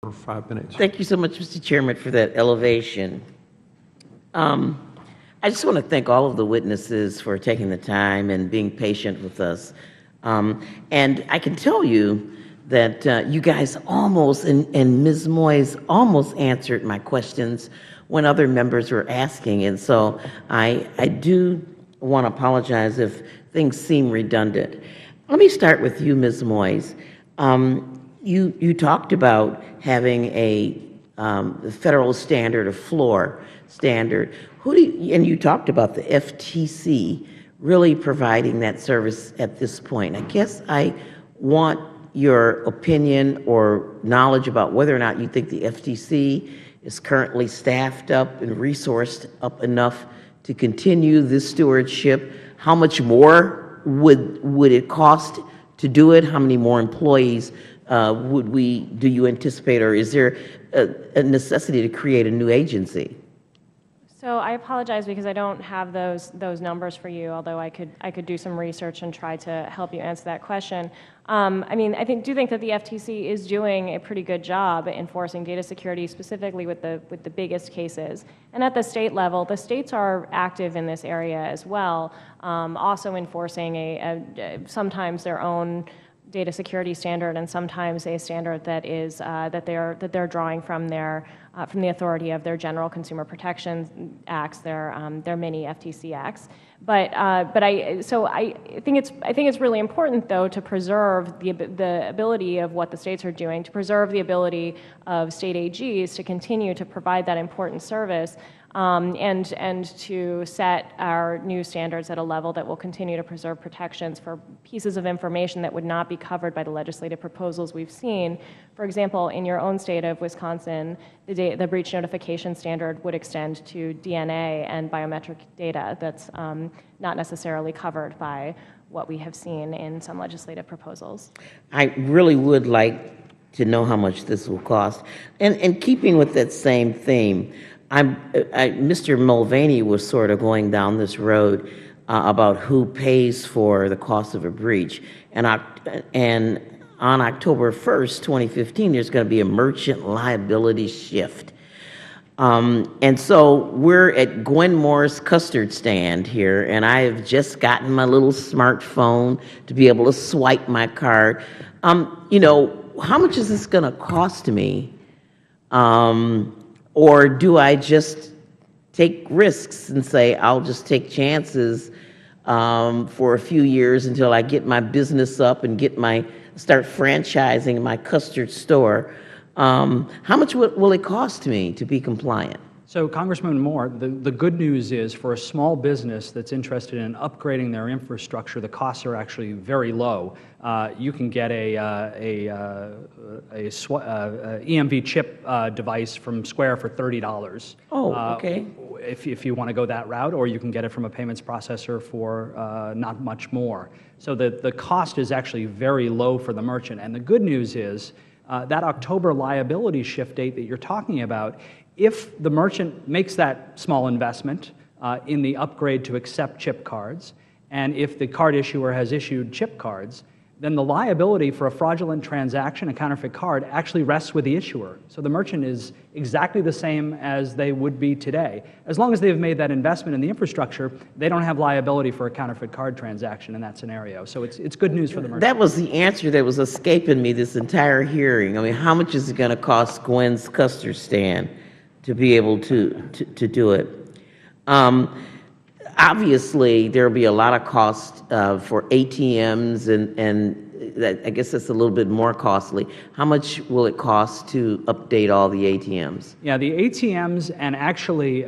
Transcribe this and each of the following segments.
for 5 minutes. Thank you so much, Mr. Chairman, for that elevation. I just want to thank all of the witnesses for taking the time and being patient with us. And I can tell you that you guys almost, and Ms. Moyes almost answered my questions when other members were asking. And so I do want to apologize if things seem redundant. Let me start with you, Ms. Moyes. You talked about having a federal standard, a floor standard. And you talked about the FTC really providing that service at this point. I guess I want your opinion or knowledge about whether or not you think the FTC is currently staffed up and resourced up enough to continue this stewardship. How much more would it cost to do it? How many more employees do you anticipate, or is there a necessity to create a new agency? So I apologize because I don't have those numbers for you, although I could do some research and try to help you answer that question. I mean, I do think that the FTC is doing a pretty good job enforcing data security, specifically with the biggest cases. And at the state level, the states are active in this area as well, also enforcing sometimes their own data security standard and sometimes a standard that is that they're drawing from the authority of their general consumer protection acts, their mini FTC acts. But I think it's really important, though, to preserve the ability of what the states are doing, to preserve the ability of state AGs to continue to provide that important service, and to set our new standards at a level that will continue to preserve protections for pieces of information that would not be covered by the legislative proposals we've seen. For example, in your own state of Wisconsin, the breach notification standard would extend to DNA and biometric data that's not necessarily covered by what we have seen in some legislative proposals. I really would like to know how much this will cost. And keeping with that same theme, Mr. Mulvaney was sort of going down this road about who pays for the cost of a breach. And on October 1st, 2015, there's going to be a merchant liability shift. And so we're at Gwen Moore's custard stand here, and I have just gotten my little smartphone to be able to swipe my card. You know, how much is this going to cost me? Or do I just take risks and say, I'll just take chances for a few years until I get my business up and start franchising my custard store? How much will it cost me to be compliant? So, Congresswoman Moore, the good news is for a small business that's interested in upgrading their infrastructure, the costs are actually very low. You can get a EMV chip device from Square for $30. Oh, okay. If you want to go that route, or you can get it from a payments processor for not much more. So the cost is actually very low for the merchant. And the good news is that October liability shift date that you're talking about, if the merchant makes that small investment in the upgrade to accept chip cards, and if the card issuer has issued chip cards, then the liability for a fraudulent transaction, a counterfeit card, actually rests with the issuer. So the merchant is exactly the same as they would be today. As long as they've made that investment in the infrastructure, they don't have liability for a counterfeit card transaction in that scenario. So it's good news for the merchant. That was the answer that was escaping me this entire hearing. I mean, how much is it going to cost Gwen's custard stand to be able to do it? Obviously, there will be a lot of cost for ATMs, and I guess that's a little bit more costly. How much will it cost to update all the ATMs? Yeah, the ATMs and actually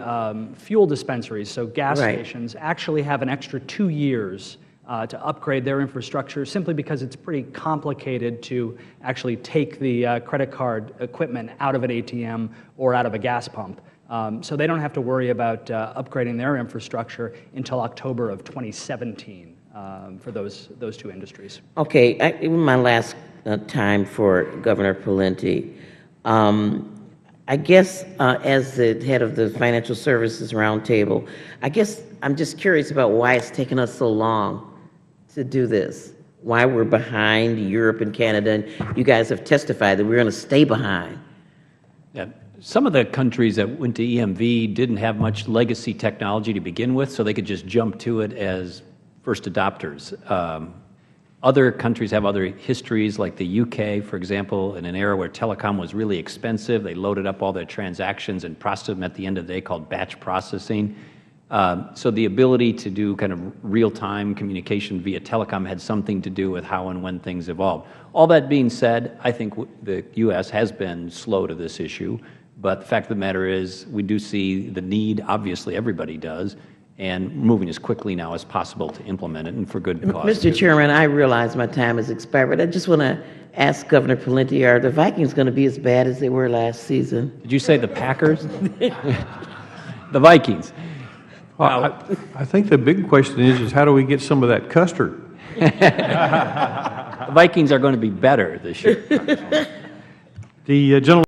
fuel dispensaries, so gas stations, actually have an extra 2 years to upgrade their infrastructure, simply because it's pretty complicated to actually take the credit card equipment out of an ATM or out of a gas pump. So they don't have to worry about upgrading their infrastructure until October of 2017 for those two industries. Okay, in my last time for Governor Pawlenty, I guess as the head of the Financial Services Roundtable, I guess I'm just curious about why it's taken us so long to do this, why we're behind Europe and Canada, and you guys have testified that we're going to stay behind. Yeah. Some of the countries that went to EMV didn't have much legacy technology to begin with, so they could just jump to it as first adopters. Other countries have other histories, like the UK, for example, in an era where telecom was really expensive. They loaded up all their transactions and processed them at the end of the day, called batch processing. So the ability to do kind of real-time communication via telecom had something to do with how and when things evolved. All that being said, I think the U.S. has been slow to this issue, but the fact of the matter is we do see the need, obviously everybody does, and moving as quickly now as possible to implement it, and for good cause. Mr. Chairman, I realize my time has expired, but I just want to ask Governor Pawlenty, are the Vikings going to be as bad as they were last season? Did you say the Packers? The Vikings. Well, I think the big question is how do we get some of that custard? The Vikings are going to be better this year. The gentleman